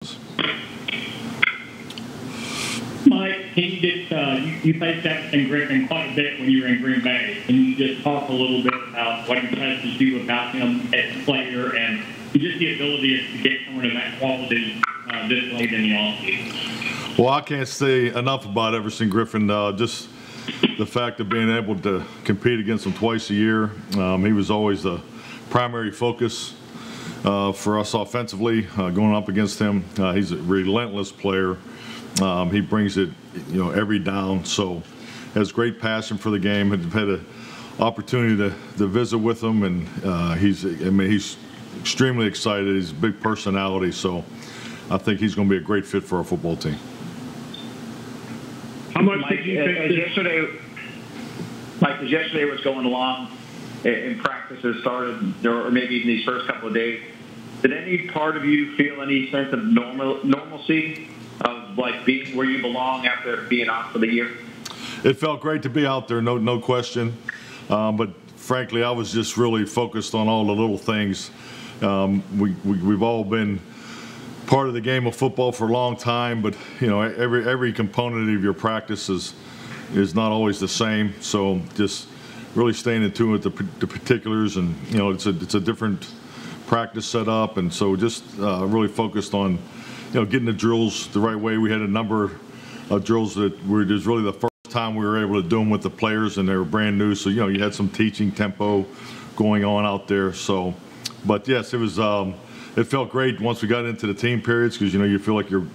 Mike, can you just, you faced Everson Griffen quite a bit when you were in Green Bay. Can you just talk a little bit about what impresses you about him as a player and just the ability to get someone of that quality this late in the offseason? Well, I can't say enough about Everson Griffen. Just the fact of being able to compete against him twice a year. He was always the primary focus for us offensively, going up against him. He's a relentless player. He brings it, every down. So, has great passion for the game. I've had an opportunity to visit with him, and he's extremely excited. He's a big personality. So, I think he's going to be a great fit for our football team. How much did you think as yesterday was going along and practices started, or maybe even these first couple of days, did any part of you feel any sense of normalcy of like being where you belong after being out for the year? It felt great to be out there, no question. But frankly, I was just really focused on all the little things. We've all been part of the game of football for a long time, but every component of your practice is not always the same. So just really staying in tune with the particulars, and it's a different practice setup, and so just really focused on getting the drills the right way. We had a number of drills that were just really the first time we were able to do them with the players, and they were brand new. So you had some teaching tempo going on out there. So, but yes, it was. It felt great once we got into the team periods, because you feel like you're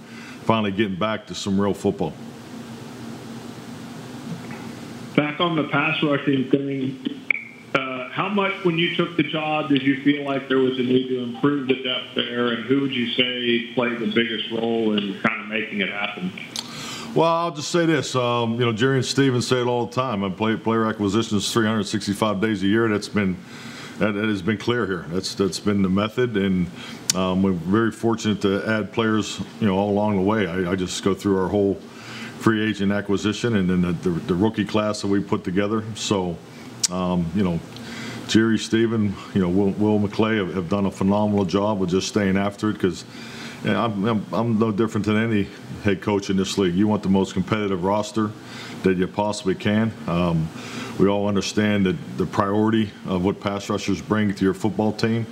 finally getting back to some real football. Back on the pass rushing thing, how much when you took the job did you feel like there was a need to improve the depth there, and who would you say played the biggest role in kind of making it happen? Well, I'll just say this. Jerry and Stevens say it all the time. Player acquisition is 365 days a year. That has been clear here. That's been the method, and we're very fortunate to add players, all along the way. I just go through our whole free agent acquisition and then the rookie class that we put together. So, Jerry, Steven, Will McClay have done a phenomenal job of just staying after it, because I'm no different than any head coach in this league. You want the most competitive roster that you possibly can. We all understand that the priority of what pass rushers bring to your football team.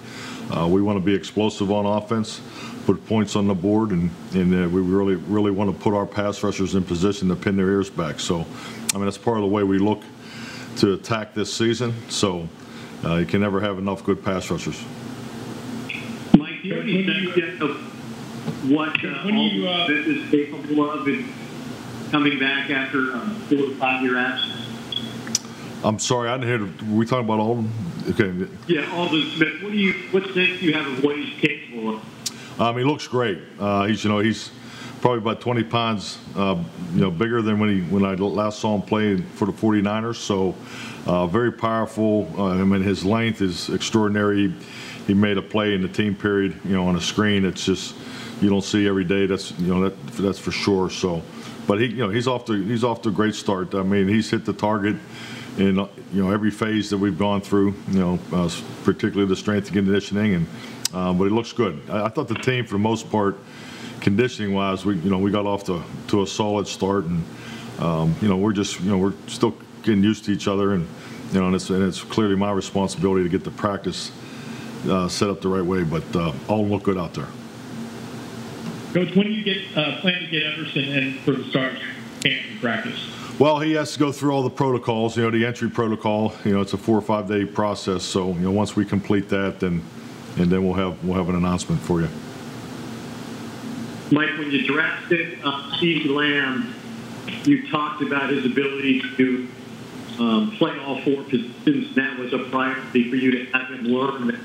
We want to be explosive on offense, put points on the board, and we really want to put our pass rushers in position to pin their ears back. So, that's part of the way we look to attack this season. So, you can never have enough good pass rushers. Mike, do you have any sense yet of what Aldon Smith is capable of in coming back after 4 to 5 year absence? I'm sorry, I didn't hear. Were we talking about Aldon? Okay. Yeah, Aldon Smith. What sense do you have of what he's capable of? He looks great. He's probably about 20 pounds, bigger than when I last saw him play for the 49ers. So, very powerful. His length is extraordinary. He made a play in the team period, on a screen. It's just you don't see every day. That's that's for sure. So, but he's off to a great start. He's hit the target in every phase that we've gone through. Particularly the strength and conditioning, and but he looks good. I thought the team, for the most part, conditioning-wise, we got off to a solid start, and we're still getting used to each other, and it's clearly my responsibility to get the practice set up the right way. But all look good out there. Coach, when do you plan to get Everson in for the start camp and practice? Well, he has to go through all the protocols. The entry protocol. It's a 4 or 5 day process. So once we complete that, then we'll have an announcement for you. Mike, when you drafted Steve Lamb, you talked about his ability to play all 4 positions. That was a priority for you to have him learn.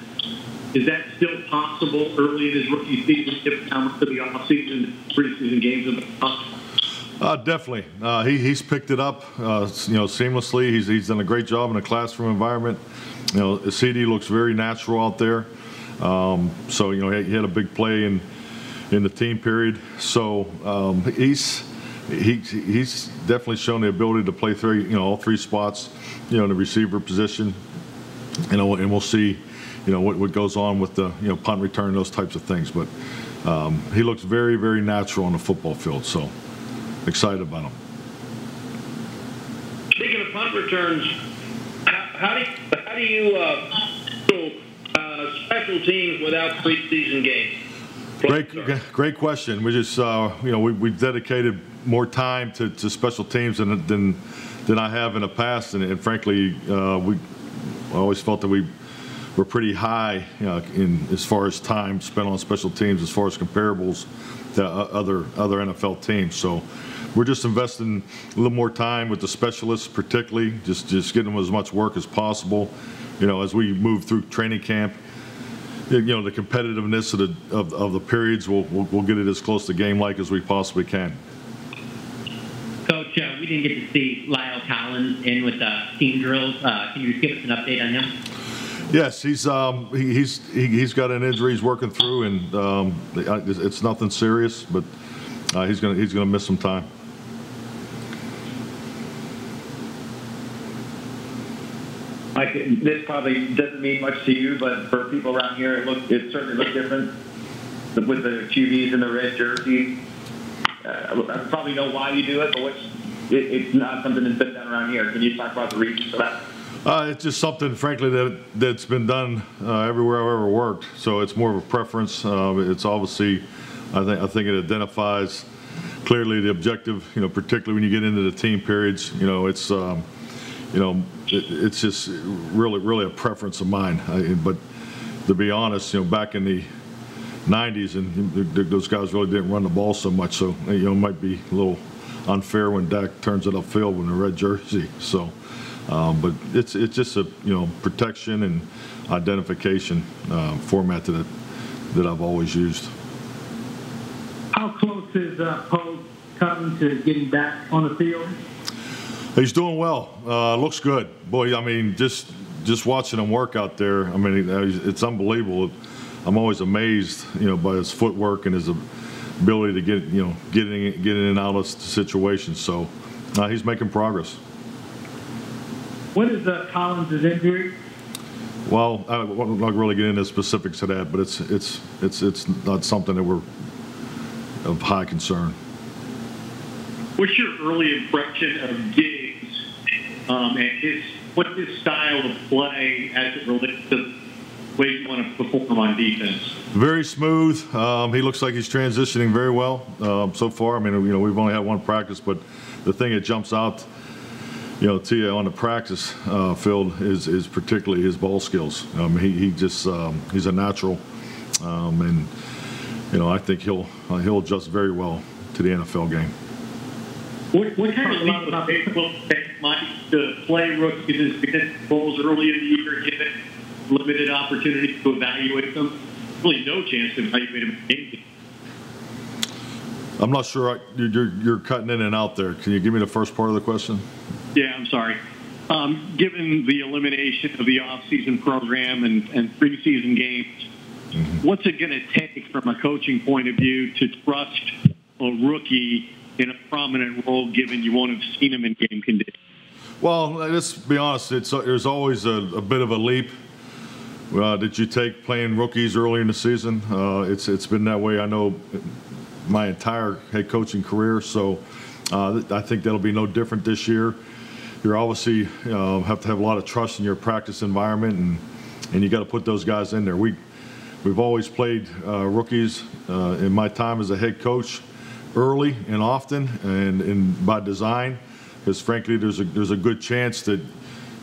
Is that still possible early in his rookie season, given how much of the offseason, preseason games have been tough? Definitely. He's picked it up, seamlessly. He's done a great job in a classroom environment. CD looks very natural out there. So he had a big play in the team period. So he's definitely shown the ability to play all 3 spots, in the receiver position. And we'll see, what goes on with the punt return, those types of things. But he looks very, very natural on the football field. So excited about him. Speaking of punt returns, how do you handle special teams without preseason games? Great question. We just we dedicated more time to special teams than I have in the past, and frankly, I always felt that we were pretty high in as far as time spent on special teams, as far as comparables to other NFL teams. So we're just investing a little more time with the specialists, particularly just getting them as much work as possible. As we move through training camp, the competitiveness of the periods, we'll get it as close to game-like as we possibly can. Coach, we didn't get to see Lyle Collins in with the team drills. Can you just give us an update on him? Yes, he's got an injury he's working through, and it's nothing serious, but he's gonna miss some time. Mike, this probably doesn't mean much to you, but for people around here, it certainly looked different with the QBs in the red jerseys. I probably know why you do it, but it's not something that's been done around here. Can you talk about the reasons for that? It's just something, frankly, that's been done everywhere I've ever worked. So it's more of a preference. It's obviously, I think it identifies clearly the objective. Particularly when you get into the team periods. It's just really a preference of mine. But to be honest, back in the 90s, and those guys really didn't run the ball so much. So it might be a little unfair when Dak turns it upfield in a red jersey. So. But it's just a protection and identification format that I've always used. How close is Poe coming to getting back on the field? He's doing well. Looks good. Boy, I mean, just watching him work out there. I mean, it's unbelievable. I'm always amazed, by his footwork and his ability to get in and out of situations. So he's making progress. What is Collins' injury? Well, I'm not really getting into specifics of that, but it's not something that we're of high concern. What's your early impression of Diggs and what's his style of play as it relates to the way you want to perform on defense? Very smooth. He looks like he's transitioning very well so far. I mean, we've only had one practice, but the thing that jumps out to you on the practice field is particularly his ball skills. He's a natural, and I think he'll adjust very well to the NFL game. What kind of leap of faith will it take Mike to play rookies because balls early in the year, given limited opportunity to evaluate them? Really, no chance to evaluate them in game. I'm not sure. You're cutting in and out there. Can you give me the first part of the question? Yeah, I'm sorry. Given the elimination of the off-season program and preseason games, what's it going to take from a coaching point of view to trust a rookie in a prominent role, given you won't have seen him in game conditions? Well, let's be honest. There's always a bit of a leap that you take playing rookies early in the season. It's been that way, I know, my entire head coaching career. So I think that'll be no different this year. You obviously have to have a lot of trust in your practice environment, and you got to put those guys in there. We've always played rookies in my time as a head coach early and often, and by design, because frankly, there's a good chance that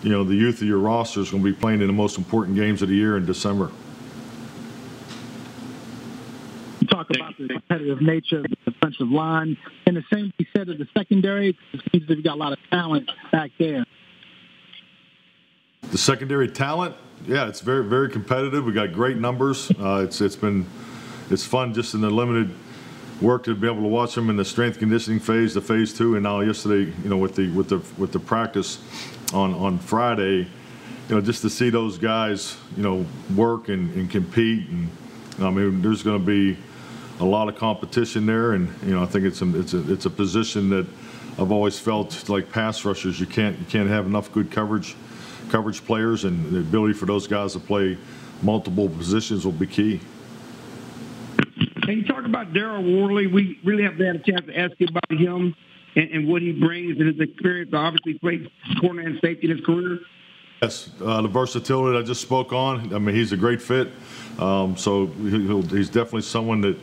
the youth of your roster is going to be playing in the most important games of the year in December. You talk about the competitive nature of the defensive line, and the same be said of the secondary. It seems that you got a lot of talent back there. The secondary talent, yeah, it's very, very competitive. We got great numbers. It's fun just in the limited work to be able to watch them in the strength conditioning phase, the phase 2, and now yesterday, with the practice on Friday, just to see those guys, work and compete, and I mean, there's going to be a lot of competition there, and I think it's a position that I've always felt like pass rushers, you can't have enough good coverage players, and the ability for those guys to play multiple positions will be key. And you talk about Daryl Worley. We really haven't had a chance to ask you about him and what he brings and his experience. Obviously, played corner and safety in his career. Yes, the versatility that I just spoke on. I mean, he's a great fit. So he's definitely someone that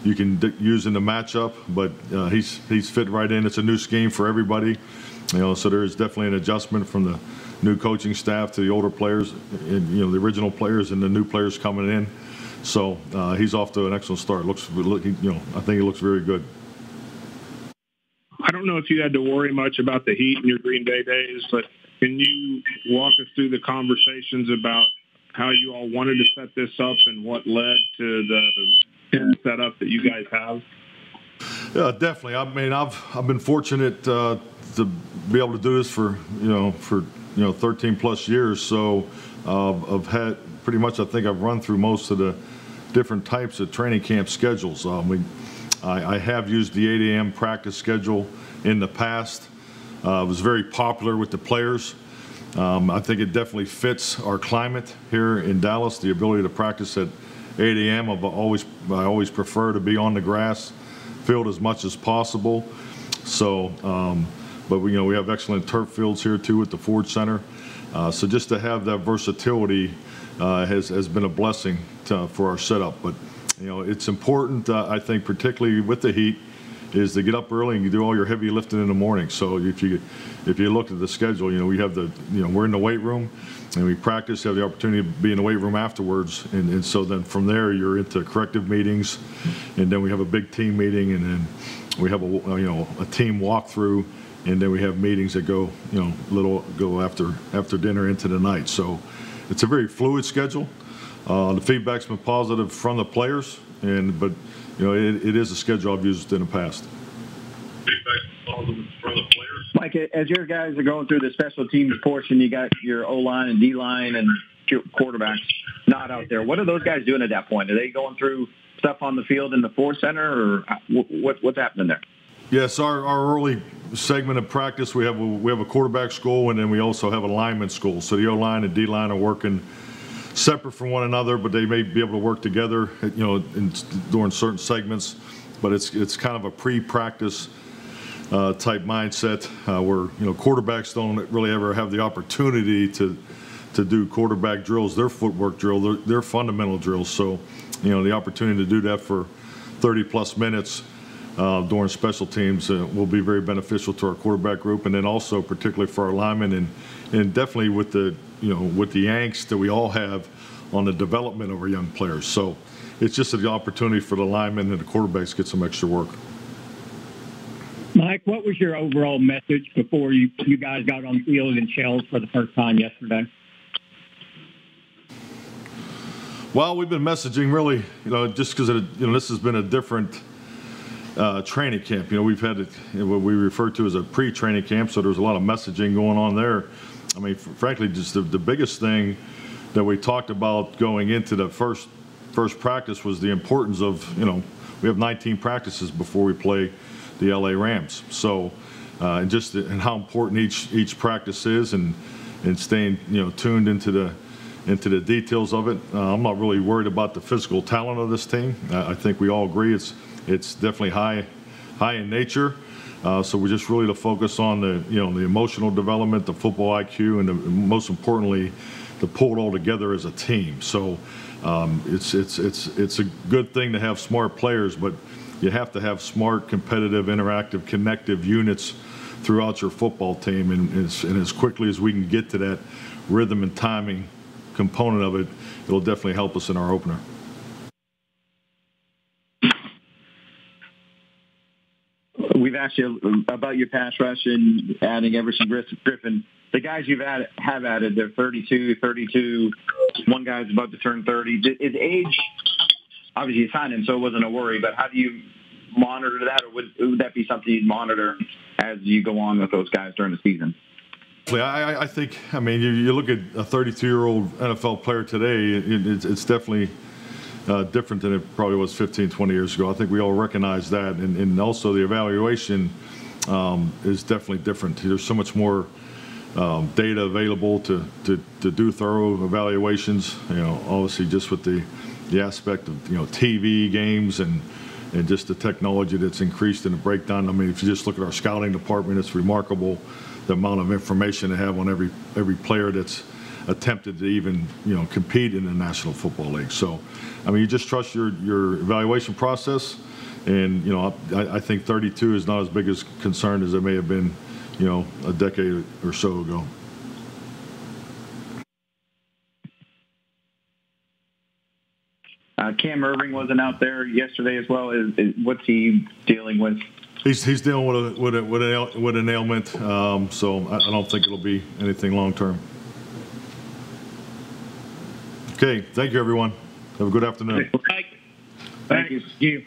you can use in the matchup. But he's fit right in. It's a new scheme for everybody. So there is definitely an adjustment from the new coaching staff to the older players, and, the original players and the new players coming in. So he's off to an excellent start. I think he looks very good. I don't know if you had to worry much about the Heat in your Green Bay days, but can you walk us through the conversations about how you all wanted to set this up and what led to the setup that you guys have? Yeah, definitely. I mean, I've been fortunate to be able to do this for 13 plus years. So I've had pretty much, I think I've run through most of the different types of training camp schedules. I have used the 8 a.m. practice schedule in the past. It was very popular with the players. I think it definitely fits our climate here in Dallas. The ability to practice at 8 a.m. I always prefer to be on the grass field as much as possible. So, but we have excellent turf fields here too at the Ford Center. So just to have that versatility has been a blessing for our setup. But it's important, I think, particularly with the Heat, is to get up early and you do all your heavy lifting in the morning. So if you look at the schedule, we have we're in the weight room and we practice, have the opportunity to be in the weight room afterwards, and so then from there you're into corrective meetings, and then we have a big team meeting, and then we have a team walkthrough, and then we have meetings that go after dinner into the night. So it's a very fluid schedule. The feedback's been positive from the players, but it is a schedule I've used in the past. Feedback's positive from the players. Mike, as your guys are going through the special teams portion, you got your O-line and D-line and your quarterbacks not out there. What are those guys doing at that point? Are they going through stuff on the field in the Ford Center, or what's happening there? Yes, our early segment of practice, we have a quarterback school, and then we also have a lineman school. So the O-line and D-line are working separate from one another, but they may be able to work together, during certain segments. But it's kind of a pre-practice type mindset where quarterbacks don't really ever have the opportunity to do quarterback drills, their footwork drill, their fundamental drills. So the opportunity to do that for 30 plus minutes during special teams will be very beneficial to our quarterback group, and then also particularly for our linemen, and definitely with the angst that we all have on the development of our young players. So it's just an opportunity for the linemen and the quarterbacks to get some extra work. Mike, what was your overall message before you guys got on the field in shells for the first time yesterday? Well, we've been messaging really, just because this has been a different training camp. We've had what we refer to as a pre-training camp, so there's a lot of messaging going on there. I mean, frankly, just the biggest thing that we talked about going into the first practice was the importance of, we have 19 practices before we play the LA Rams. So, and how important each practice is, and staying, tuned into the details of it. I'm not really worried about the physical talent of this team. I think we all agree it's definitely high in nature. So we're just really to focus on the emotional development, the football IQ, and most importantly, to pull it all together as a team. So it's a good thing to have smart players, but you have to have smart, competitive, interactive, connective units throughout your football team, and as quickly as we can get to that rhythm and timing component of it, it'll definitely help us in our opener. We've asked you about your pass rush and adding Everson Griffen. The guys have added, they're 32. One guy's about to turn 30. Is age, obviously you signed him, so it wasn't a worry, but how do you monitor that, or would that be something you'd monitor as you go on with those guys during the season? I think, you look at a 32-year-old NFL player today, it's definitely different than it probably was 15, 20 years ago. I think we all recognize that, and also the evaluation is definitely different. There's so much more data available to do thorough evaluations. Obviously just with the the aspect of, TV games and just the technology that's increased in the breakdown. I mean, if you just look at our scouting department, it's remarkable the amount of information they have on every player that's attempted to even, compete in the National Football League. So, I mean, you just trust your evaluation process. And, I think 32 is not as big a concern as it may have been, a decade or so ago. Cam Irving wasn't out there yesterday as well. What's he dealing with? He's dealing with an ailment, so I don't think it'll be anything long term. Okay, thank you, everyone. Have a good afternoon. Thank you.